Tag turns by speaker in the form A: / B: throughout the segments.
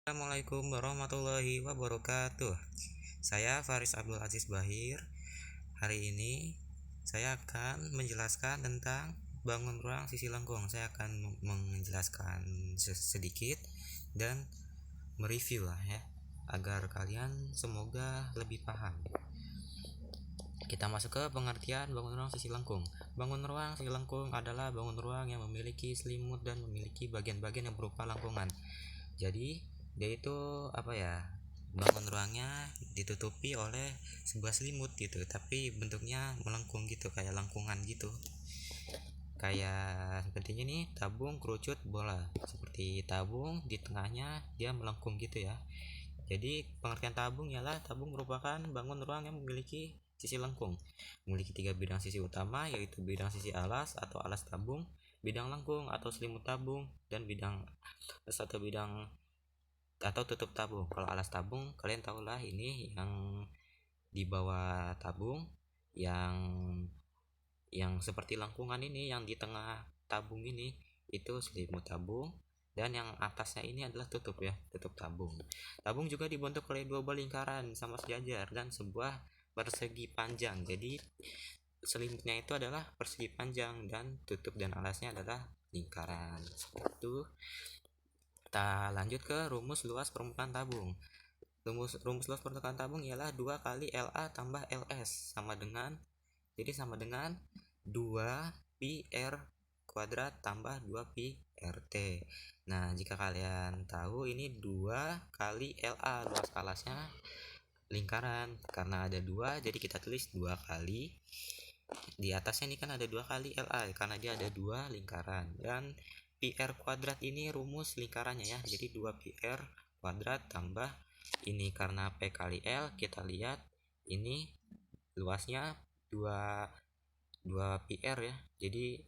A: Assalamualaikum warahmatullahi wabarakatuh. Saya Faris Abdul Aziz Bahir. Hari ini saya akan menjelaskan tentang bangun ruang sisi lengkung. Saya akan menjelaskan sedikit dan mereview lah ya, agar kalian semoga lebih paham. Kita masuk ke pengertian bangun ruang sisi lengkung. Bangun ruang sisi lengkung adalah bangun ruang yang memiliki selimut dan memiliki bagian-bagian yang berupa lengkungan. Jadi dia itu bangun ruangnya ditutupi oleh sebuah selimut gitu, tapi bentuknya melengkung gitu, kayak lengkungan gitu, kayak sepertinya nih tabung kerucut bola. Seperti tabung di tengahnya dia melengkung gitu ya. Jadi pengertian tabung ialah tabung merupakan bangun ruang yang memiliki sisi lengkung, memiliki 3 bidang sisi utama, yaitu bidang sisi alas atau alas tabung, bidang lengkung atau selimut tabung, dan bidang atau tutup tabung. Kalau alas tabung kalian tahulah, ini yang di bawah tabung, yang seperti lengkungan ini, yang di tengah tabung ini itu selimut tabung, dan yang atasnya ini adalah tutup tabung. Tabung juga dibentuk oleh dua buah lingkaran sama sejajar dan sebuah persegi panjang. Jadi selimutnya itu adalah persegi panjang dan tutup dan alasnya adalah lingkaran. Seperti itu. Kita lanjut ke rumus luas permukaan tabung. Rumus luas permukaan tabung ialah 2 kali LA tambah LS sama dengan 2 pi R kuadrat tambah 2 pi RT. Nah, jika kalian tahu ini 2 kali LA, luas alasnya lingkaran, karena ada 2 jadi kita tulis 2 kali. Di atasnya ini kan ada 2 kali LA karena dia ada 2 lingkaran, dan pi R kuadrat ini rumus lingkarannya ya. Jadi 2 pi R kuadrat tambah ini, karena P kali L, kita lihat ini luasnya 2 pi R ya. Jadi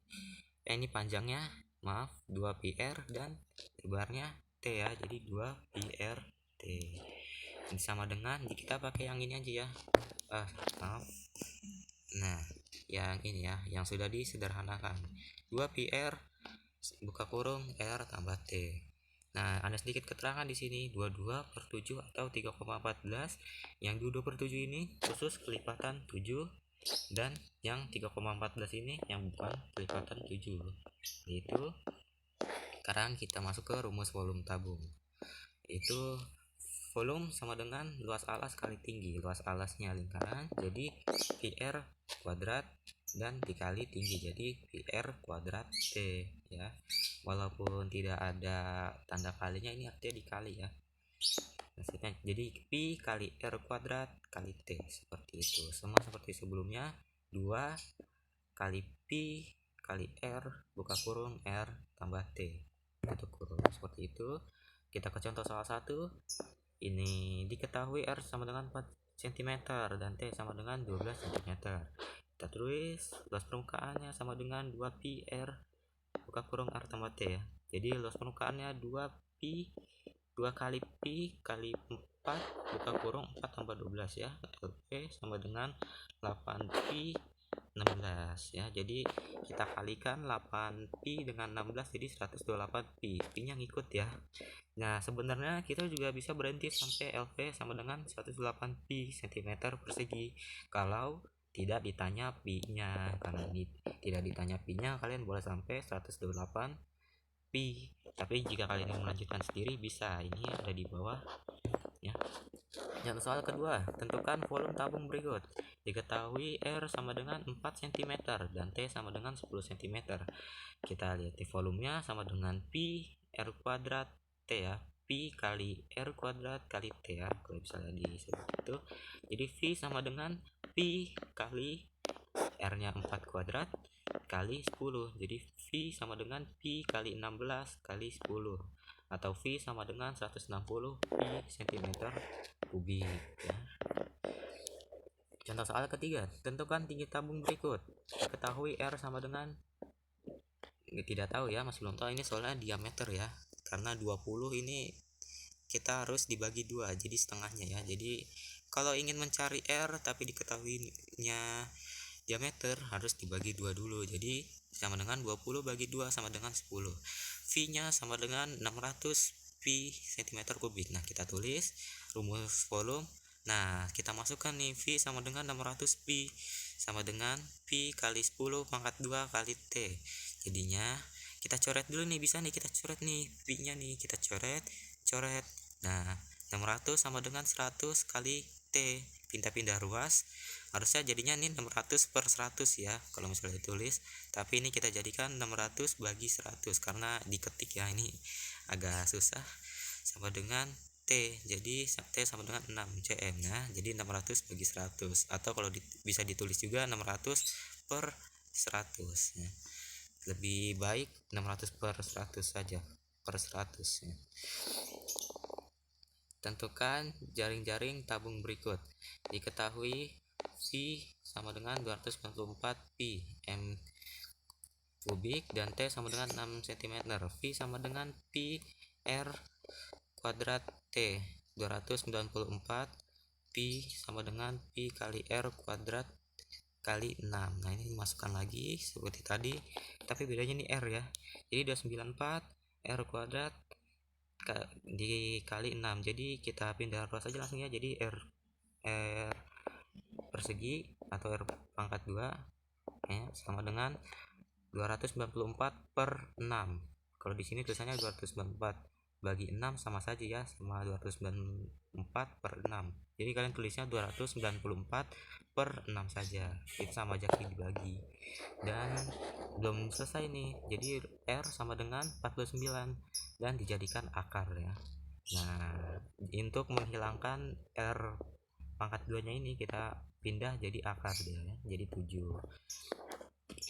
A: ini panjangnya 2 pi R dan lebarnya T ya. Jadi 2 pi R T. Ini sama dengan, kita pakai yang ini aja ya. Nah, yang ini ya, yang sudah disederhanakan. 2 pi R buka kurung R tambah T. Nah, ada sedikit keterangan di sini, 22/7 atau 3,14. Yang 22/7 ini khusus kelipatan 7, dan yang 3,14 ini yang bukan kelipatan 7. Itu sekarang kita masuk ke rumus volume tabung. Itu volume sama dengan luas alas kali tinggi. Luas alasnya lingkaran, jadi pi R kuadrat, dan dikali tinggi, jadi pi R kuadrat T ya. Walaupun tidak ada tanda kalinya, ini artinya dikali ya. Maksudnya jadi pi kali R kuadrat kali T, seperti itu. Sama seperti sebelumnya, 2 kali pi kali R buka kurung R tambah T tutup kurung, seperti itu. Kita ke contoh soal 1. Ini diketahui R sama dengan 4 cm dan T sama dengan 12 cm. Kita tulis luas permukaannya sama dengan 2 pi R buka kurung R tambah T ya. Jadi luas permukaannya 2 kali pi kali 4 buka kurung 4 tambah 12 ya. LP sama dengan 8 pi 16 ya. Jadi kita kalikan 8 pi dengan 16 jadi 128 pi. Pi nya ngikut ya. Nah, sebenarnya kita juga bisa berhenti sampai LP sama dengan 108 pi cm persegi kalau tidak ditanya pi-nya. Karena tidak ditanya pi-nya, kalian boleh sampai 108 pi. Tapi jika kalian ingin melanjutkan sendiri bisa, ini ada di bawah ya. Yang soal kedua, tentukan volume tabung berikut. Diketahui R sama dengan 4 cm dan T sama dengan 10 cm. Kita lihat di volumenya sama dengan pi R kuadrat T ya. Pi kali R kuadrat kali T ya, kalau misalnya disebut itu. Jadi V sama dengan pi kali R nya 4 kuadrat kali 10. Jadi V sama dengan pi kali 16 kali 10, atau V sama dengan 160 pi cm kubik ya. Contoh soal ketiga, tentukan tinggi tabung berikut. Diketahui R sama dengan, tidak tahu ya, masih belum tahu. Ini soalnya diameter ya, karena 20 ini kita harus dibagi 2 jadi setengahnya ya. Jadi kalau ingin mencari R tapi diketahuinya diameter, harus dibagi 2 dulu. Jadi sama dengan 20 bagi 2 sama dengan 10. V nya sama dengan 600 pi pi cm kubik. Nah, kita tulis rumus volume. Nah, kita masukkan nih V sama dengan 600 pi sama dengan pi kali 10 pangkat 2 kali T. Jadinya kita coret dulu nih, bisa nih kita coret nih pi nya nih, kita coret. Nah, 600 sama dengan 100 kali T, pindah-pindah ruas, harusnya jadinya ini 600 per 100 ya kalau misalnya ditulis, tapi ini kita jadikan 600 bagi 100 karena diketik ya, ini agak susah. Sama dengan T, jadi T sama dengan 6 cm. Nah, jadi 600 bagi 100, atau kalau bisa ditulis juga 600 per 100 ya. Lebih baik 600 per 100 saja, per 100 ya. Tentukan jaring-jaring tabung berikut. Diketahui V sama dengan 294 pi m kubik dan T sama dengan 6 cm. V sama dengan pi r kuadrat T, 294 pi sama dengan pi kali r kuadrat kali 6. Nah, ini dimasukkan lagi seperti tadi, tapi bedanya ini r ya. Jadi 294 r kuadrat dikali 6. Jadi kita pindah ruas aja langsung ya. Jadi r persegi atau r pangkat 2 ya, sama dengan 294 per 6. Kalau di sini tulisannya 294 bagi 6 sama saja ya, sama 294 per 6. Jadi kalian tulisnya 294 per 6 saja, itu sama aja dibagi. Dan belum selesai nih, jadi R sama dengan 49 dan dijadikan akar ya. Nah, untuk menghilangkan R pangkat 2 nya ini kita pindah jadi akar dia ya, jadi 7.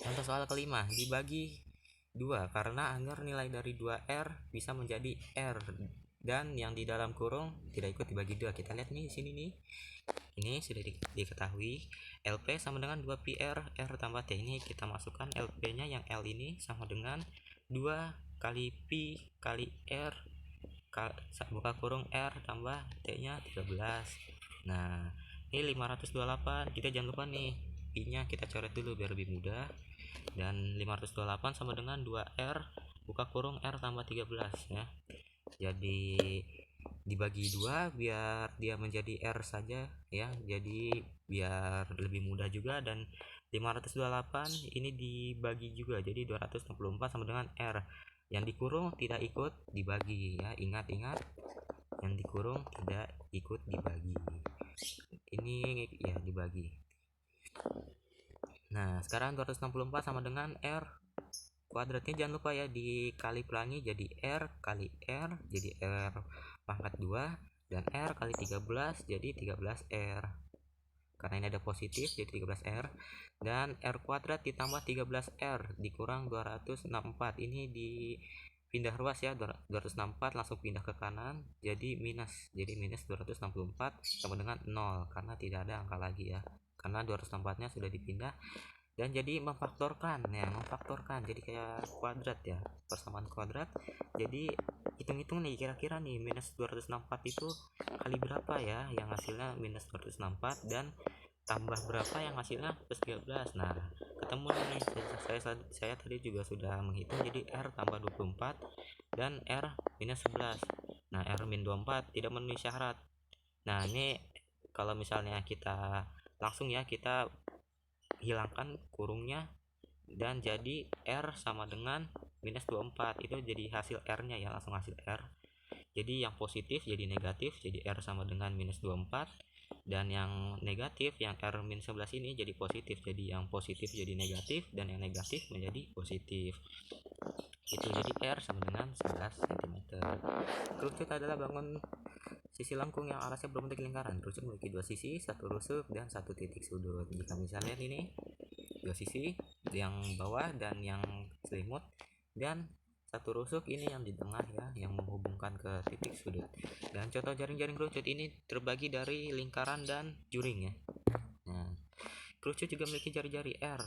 A: Contoh soal kelima, dibagi 2 karena agar nilai dari 2R bisa menjadi R dan yang di dalam kurung tidak ikut dibagi 2. Kita lihat nih di sini nih. Ini sudah diketahui LP sama dengan 2 pi R tambah T. Ini kita masukkan LP-nya yang L ini sama dengan 2 kali pi kali R buka kurung R tambah T-nya 13. Nah, ini 528. Kita jangan lupa nih pi-nya kita coret dulu biar lebih mudah. Dan 528 sama dengan 2R buka kurung R tambah 13 ya. Jadi dibagi 2 biar dia menjadi R saja ya. Jadi biar lebih mudah juga. Dan 528 ini dibagi juga, jadi 264 sama dengan R. Yang dikurung tidak ikut dibagi ya. Ingat-ingat, yang dikurung tidak ikut dibagi. Ini ya dibagi. Nah, sekarang 264 sama dengan R kuadratnya jangan lupa ya dikali pelangi, jadi R kali R jadi R pangkat 2 dan R kali 13 jadi 13R. Karena ini ada positif jadi 13R, dan R kuadrat ditambah 13R dikurang 264. Ini dipindah ruas ya, 264 langsung pindah ke kanan jadi minus. Jadi minus 264 sama dengan 0 karena tidak ada angka lagi ya. Karena 264 nya sudah dipindah. Dan jadi memfaktorkan ya, jadi kayak kuadrat ya, persamaan kuadrat. Jadi hitung-hitung nih kira-kira nih minus 264 itu kali berapa ya yang hasilnya minus 264 dan tambah berapa yang hasilnya plus 13. Nah, ketemu nih, saya tadi juga sudah menghitung, jadi R tambah 24 dan R minus 11. Nah, R min 24 tidak memenuhi syarat. Nah, ini kalau misalnya kita langsung ya, kita hilangkan kurungnya dan jadi R sama dengan minus 24. Itu jadi hasil R nya ya, langsung hasil R. Jadi yang positif jadi negatif, jadi R sama dengan minus 24. Dan yang negatif, yang R min 11 ini jadi positif, jadi yang positif jadi negatif dan yang negatif menjadi positif. Itu jadi R sama dengan 11 cm. Kerucut adalah bangun sisi lengkung yang alasnya berbentuk lingkaran. Kerucut memiliki 2 sisi, 1 rusuk dan 1 titik sudut. Jika misalnya ini 2 sisi, yang bawah dan yang selimut, dan 1 rusuk ini yang di tengah ya, yang menghubungkan ke titik sudut. Dan contoh jaring-jaring kerucut ini terbagi dari lingkaran dan juring ya. Nah, kerucut juga memiliki jari-jari R,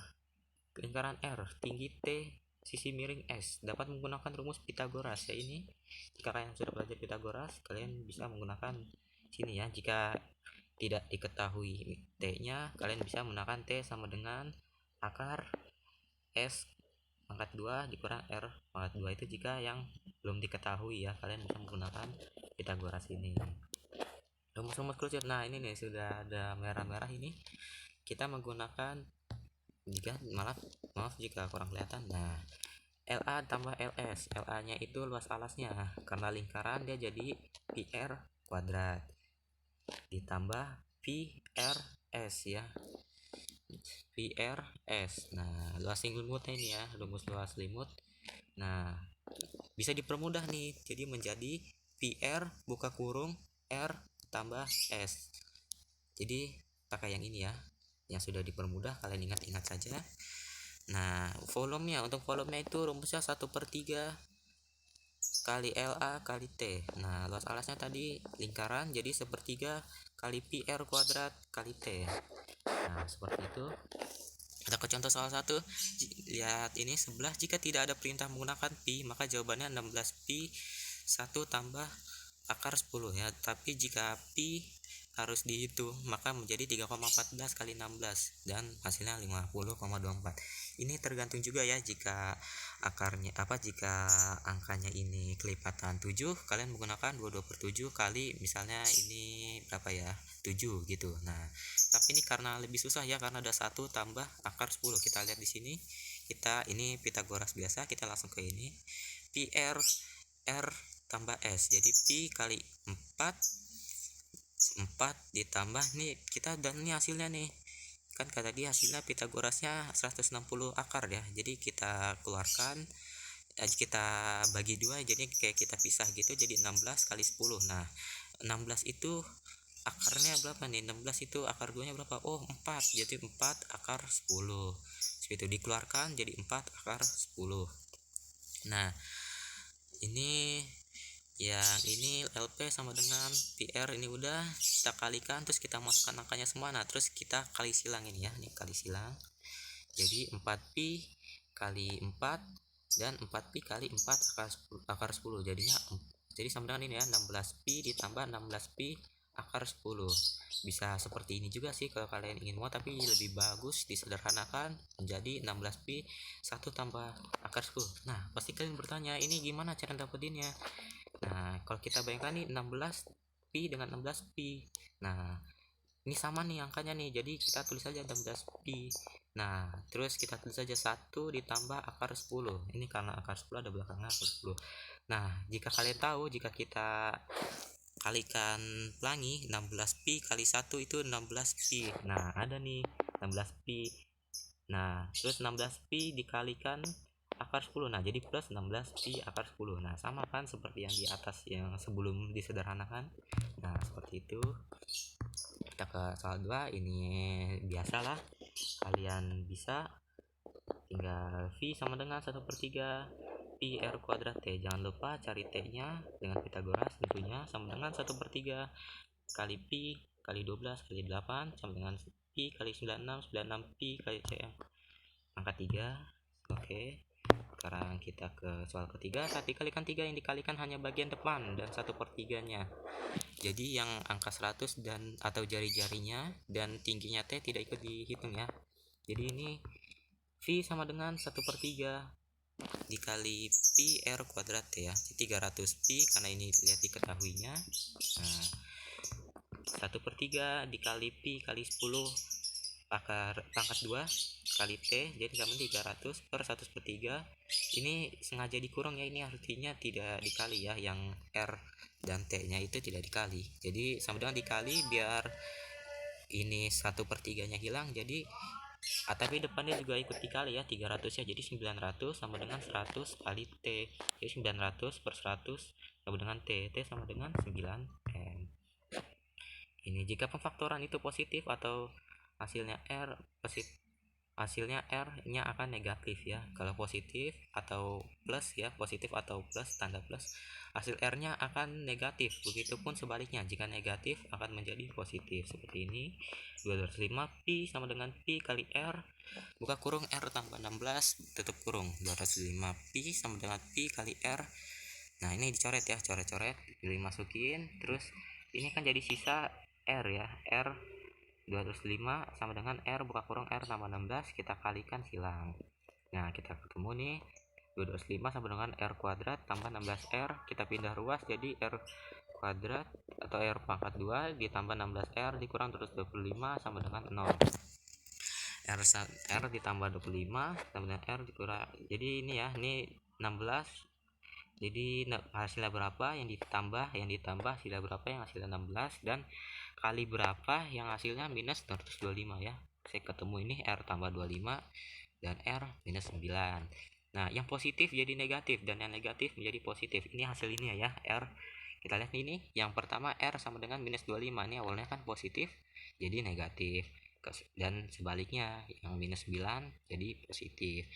A: lingkaran R, tinggi T, sisi miring S. Dapat menggunakan rumus Pitagoras ya. Ini jika kalian sudah belajar Pitagoras, kalian bisa menggunakan sini ya. Jika tidak diketahui T nya, kalian bisa menggunakan T sama dengan akar S pangkat 2 dikurang R pangkat 2 itu jika yang belum diketahui ya, kalian bisa menggunakan Pitagoras ini. Rumus-rumus kerucut, nah ini nih sudah ada merah-merah ini, kita menggunakan jika maaf jika kurang kelihatan. Nah, LA tambah LS, LA nya itu luas alasnya, karena lingkaran dia jadi PR kuadrat ditambah PRS ya, PRS. Nah, luas selimutnya ini ya, rumus luas selimut. Nah, bisa dipermudah nih, jadi menjadi PR buka kurung R tambah S. Jadi pakai yang ini ya, yang sudah dipermudah, kalian ingat-ingat saja. Nah, volumenya, untuk volumenya itu rumusnya 1/3 kali LA kali T. Nah, luas alasnya tadi lingkaran, jadi 1/3 kali PR kuadrat kali T. Nah, seperti itu. Kita ke contoh soal 1. Lihat ini sebelah, jika tidak ada perintah menggunakan pi, maka jawabannya 16 pi 1 tambah akar 10 ya. Tapi jika pi harus dihitung, maka menjadi 3,14 kali 16 dan hasilnya 50,24. Ini tergantung juga ya, jika akarnya jika angkanya ini kelipatan 7, kalian menggunakan 22/7 kali misalnya ini berapa ya, 7 gitu. Nah, tapi ini karena lebih susah ya, karena ada 1 tambah akar 10. Kita lihat di sini, ini Pitagoras biasa, kita langsung ke ini, pi R tambah S, jadi pi kali 4 ditambah nih, kita dan ini hasilnya nih kan tadi hasilnya Pitagorasnya 160 akar ya, jadi kita keluarkan, kita bagi 2, jadi kayak kita pisah gitu, jadi 16 kali 10. Nah, 16 itu akarnya berapa nih? 16 itu akar 2 nya berapa? Oh, 4, jadi 4 akar 10. Itu dikeluarkan jadi 4 akar 10. Nah, ini yang ini LP sama dengan PR, ini udah kita kalikan, terus kita masukkan angkanya semua. Nah, terus kita kali silang ini ya, ini kali silang, jadi 4pi kali 4 dan 4pi kali 4 akar 10, jadinya jadi sama dengan ini ya, 16pi ditambah 16pi akar 10. Bisa seperti ini juga sih kalau kalian ingin mau, tapi lebih bagus disederhanakan menjadi 16pi 1 tambah akar 10. Nah, pasti kalian bertanya, ini gimana cara dapetinnya? Nah, kalau kita bayangkan nih 16 pi dengan 16 pi. Nah, ini sama nih angkanya nih, jadi kita tulis saja 16 pi. Nah, terus kita tulis saja 1 ditambah akar 10. Ini karena akar 10 ada belakangnya akar 10. Nah, jika kalian tahu, jika kita kalikan pelangi, 16 pi kali 1 itu 16 pi. Nah, ada nih 16 pi. Nah, terus 16 pi dikalikan akar 10, nah jadi plus 16 pi akar 10. Nah, sama kan seperti yang di atas yang sebelum disederhanakan. Nah, seperti itu. Kita ke soal 2, ini biasalah, kalian bisa tinggal V sama dengan 1/3 pi R kuadrat T. Jangan lupa cari T nya dengan Pitagoras tentunya, sama dengan 1/3 kali pi kali 12 kali 8 sama dengan pi kali 96 pi kali cm angka 3. Oke, sekarang kita ke soal ketiga. Saat dikalikan 3, yang dikalikan hanya bagian depan dan 1/3 nya. Jadi yang angka 100 dan atau jari-jarinya dan tingginya T tidak ikut dihitung ya. Jadi ini V sama dengan 1/3 dikali pi R kuadrat T ya, 300 pi karena ini lihat diketahuinya. Nah, 1/3 dikali pi kali 10 akar pangkat 2 kali T, jadi sama 300 per 1/3. Ini sengaja dikurang ya, ini artinya tidak dikali ya, yang R dan T nya itu tidak dikali, jadi sama dengan dikali biar ini 1/3 nya hilang, jadi tapi depannya juga ikut dikali ya, 300 ya, jadi 900 sama dengan 100 kali T, jadi 900 per 100 sama dengan T sama dengan 9 M. Ini jika pemfaktoran itu positif atau hasilnya R nya akan negatif ya. Kalau positif atau plus ya, positif atau plus, tanda plus, hasil R nya akan negatif. Begitupun sebaliknya, jika negatif akan menjadi positif. Seperti ini, 205 pi sama dengan pi kali R buka kurung R tambah 16 tutup kurung, 205 pi sama dengan pi kali R. Nah, ini dicoret ya, coret-coret dimasukin, terus ini kan jadi sisa R ya, R 205 sama dengan R buka kurung R tambah 16, kita kalikan silang. Nah, kita ketemu nih 225 sama dengan R kuadrat tambah 16R, kita pindah ruas jadi R kuadrat atau R pangkat 2 ditambah 16R dikurang 225 sama dengan 0. R ditambah 25 sama dengan R dikurang, jadi ini ya, ini 16, jadi hasilnya berapa yang ditambah hasilnya berapa yang hasilnya 16, dan kali berapa yang hasilnya minus 225 ya. Saya ketemu ini R tambah 25 dan R minus 9. Nah, yang positif jadi negatif dan yang negatif menjadi positif. Ini hasil ini ya, R. Kita lihat ini, yang pertama R sama dengan minus 25. Ini awalnya kan positif, jadi negatif. Dan sebaliknya, yang minus 9 jadi positif.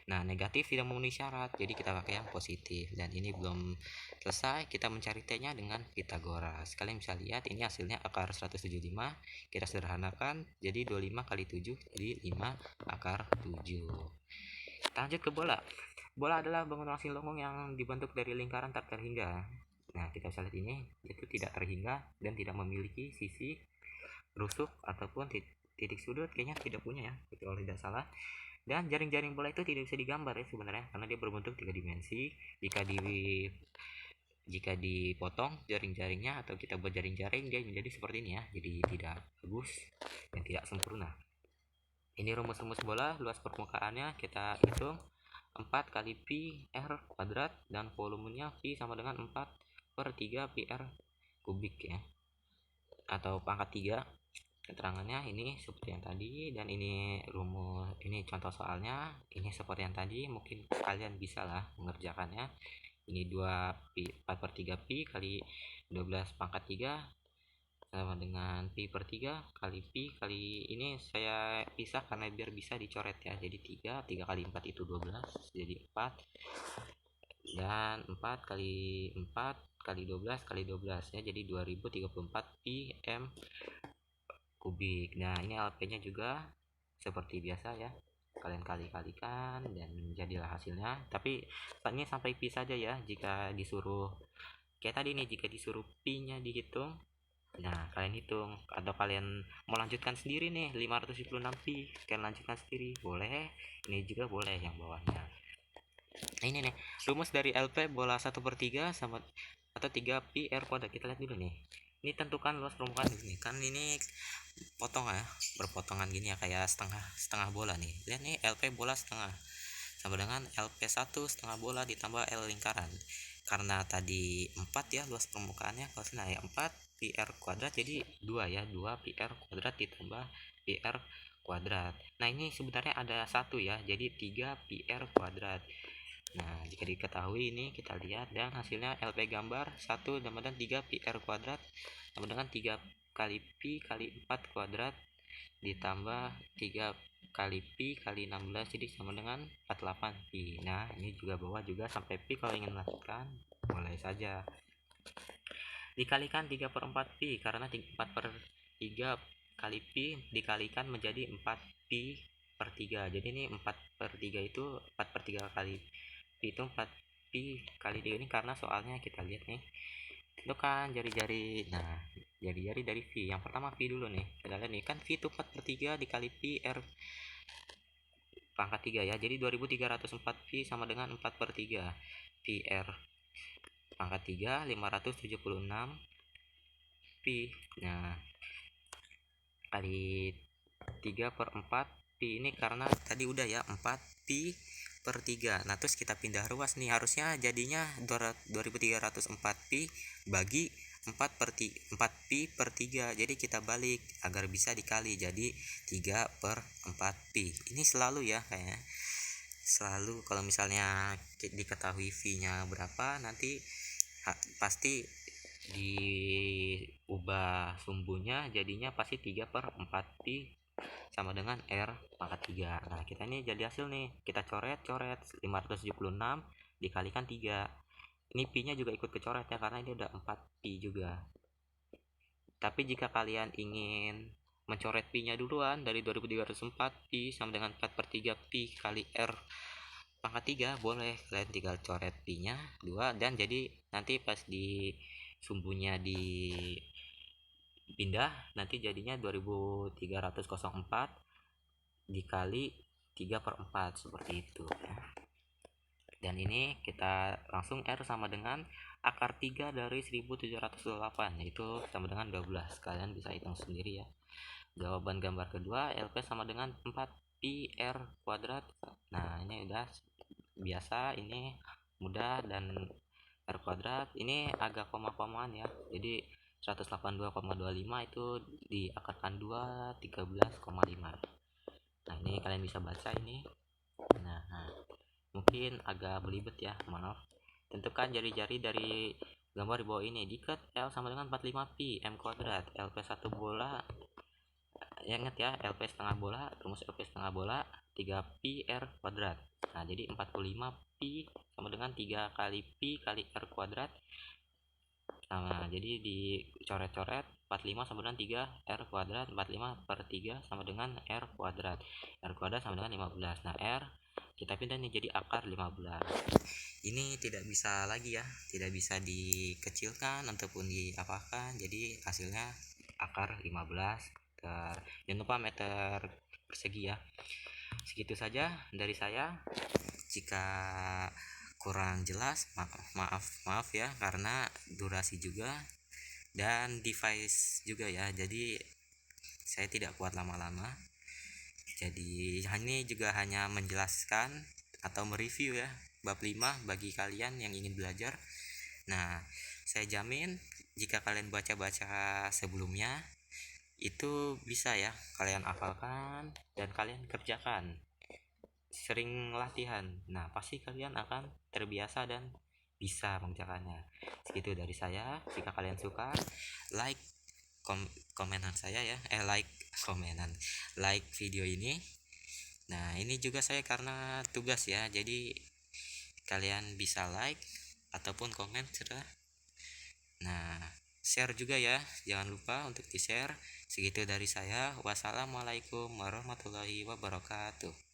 A: Nah, negatif tidak memenuhi syarat, jadi kita pakai yang positif. Dan ini belum selesai, kita mencari T-nya dengan Pitagoras. Kalian bisa lihat, ini hasilnya akar 175. Kita sederhanakan, jadi 25 kali 7, jadi 5 akar 7. Lanjut ke bola. Bola adalah bangunan hasil lengkung yang dibentuk dari lingkaran tak terhingga. Nah, kita bisa lihat ini, itu tidak terhingga dan tidak memiliki sisi rusuk ataupun titik sudut, kayaknya tidak punya ya, kalau tidak salah. Dan jaring-jaring bola itu tidak bisa digambar ya sebenarnya, karena dia berbentuk 3 dimensi. Jika dipotong jaring-jaringnya atau kita buat jaring-jaring, dia menjadi seperti ini ya, jadi tidak bagus dan tidak sempurna. Ini rumus-rumus bola, luas permukaannya kita hitung 4 kali pi r kuadrat, dan volumenya pi sama dengan 4 per 3 pi r kubik ya, atau pangkat 3. Keterangannya ini seperti yang tadi, dan ini rumus, ini contoh soalnya, ini seperti yang tadi, mungkin kalian bisa lah mengerjakannya. Ini 2 pi 4 per 3 pi kali 12 pangkat 3 sama dengan pi per 3 kali pi kali, ini saya pisah karena biar bisa dicoret ya, jadi 3 kali 4 itu 12, jadi 4, dan 4 kali 4 kali 12 kali 12 ya, jadi 2034 pi m kubik. Nah, ini LP nya juga seperti biasa ya, kalian kali-kalikan dan jadilah hasilnya. Tapi ini sampai pi saja ya, jika disuruh kayak tadi nih, jika disuruh pi nya dihitung, nah kalian hitung, atau kalian mau lanjutkan sendiri nih 576 pi, kalian lanjutkan sendiri boleh, ini juga boleh yang bawahnya. Nah, ini nih rumus dari LP bola 1/3 sama atau 3 pi r kuadrat. Kita lihat dulu nih, ini tentukan luas permukaan ini kan, ini potong ya, berpotongan gini ya, kayak setengah bola nih. Lihat nih, LP bola setengah sama dengan LP1 setengah bola ditambah L lingkaran. Karena tadi 4 ya luas permukaannya, kalau sini ya 4 pi r kuadrat, jadi 2 ya, 2 pi r kuadrat ditambah pi r kuadrat. Nah, ini sebenarnya ada 1 ya, jadi 3 pi r kuadrat. Nah, jika diketahui ini kita lihat, dan hasilnya LP gambar 1 sama dengan 3 pi r kuadrat sama dengan 3 kali pi kali 4 kuadrat ditambah 3 kali pi kali 16, jadi sama dengan 48 pi. Nah, ini juga bawah juga sampai pi, kalau ingin melakukan boleh saja. Dikalikan 3/4 pi, karena 4 per 3 kali pi dikalikan menjadi 4 pi per 3. Jadi ini 4 per 3 itu 4 per 3 kali pi itu 4 pi kali 3, ini karena soalnya kita lihat nih, itu kan jari-jari. Nah, jari-jari dari V, yang pertama V dulu nih, kita lihat nih kan V itu 4 per 3 dikali pi R pangkat 3 ya, jadi 2304 pi sama dengan 4 per 3 pi R pangkat 3 576 pi. Nah, kali 3/4 pi, ini karena tadi udah ya 4 pi per 3. Nah, terus kita pindah ruas nih, harusnya jadinya 2304 pi bagi 4 pi per 3. Jadi kita balik agar bisa dikali, jadi 3/4 pi. Ini selalu ya, kayaknya selalu kalau misalnya diketahui V nya berapa, nanti pasti diubah sumbunya, jadinya pasti 3/4 pi sama dengan R pangkat 3. Nah, kita ini jadi hasil nih, kita coret 576 dikalikan 3. Ini pi nya juga ikut kecoret ya, karena ini udah 4 pi juga. Tapi jika kalian ingin mencoret pi nya duluan dari 2304 pi sama dengan 4 per 3 pi kali R pangkat 3, boleh, kalian tinggal coret pi nya 2, dan jadi nanti pas di sumbunya dipindah, nanti jadinya 2304 dikali 3/4 seperti itu ya. Dan ini kita langsung R sama dengan akar 3 dari 1708, yaitu sama dengan 12. Kalian bisa hitung sendiri ya. Jawaban gambar kedua, LP sama dengan 4 pi R kuadrat. Nah, ini udah biasa, ini mudah. Dan R kuadrat ini agak koma-komaan ya, jadi 182,25 itu diakarkan 2, 13,5. Nah, ini kalian bisa baca ini. Nah, mungkin agak belibet ya, maaf. Tentukan jari-jari dari gambar di bawah ini. Diikat L sama dengan 45 pi M kuadrat. LP 1 bola, ya ingat ya, LP setengah bola, rumus LP setengah bola 3 pi R kuadrat. Nah, jadi 45 pi sama dengan 3 kali pi kali R kuadrat. Nah, jadi dicoret-coret, 45 sama dengan 3 R kuadrat, 45 per 3 sama dengan R kuadrat. R kuadrat sama dengan 15. Nah, R kita pindah nih jadi akar 15. Ini tidak bisa lagi ya, tidak bisa dikecilkan ataupun diapakan, jadi hasilnya akar 15. Jangan lupa meter persegi ya. Segitu saja dari saya. Jika kurang jelas, maaf ya, karena durasi juga dan device juga ya, jadi saya tidak kuat lama-lama. Jadi ini juga hanya menjelaskan atau mereview ya bab 5 bagi kalian yang ingin belajar. Nah, saya jamin jika kalian baca-baca sebelumnya itu bisa ya kalian hafalkan dan kalian kerjakan, sering latihan. Nah, pasti kalian akan terbiasa dan bisa mengerjakannya. Segitu dari saya. Jika kalian suka, like komenan saya ya, like video ini. Nah, ini juga saya karena tugas ya, jadi kalian bisa like ataupun komen serta. Nah, share juga ya, jangan lupa untuk di share. Segitu dari saya. Wassalamualaikum warahmatullahi wabarakatuh.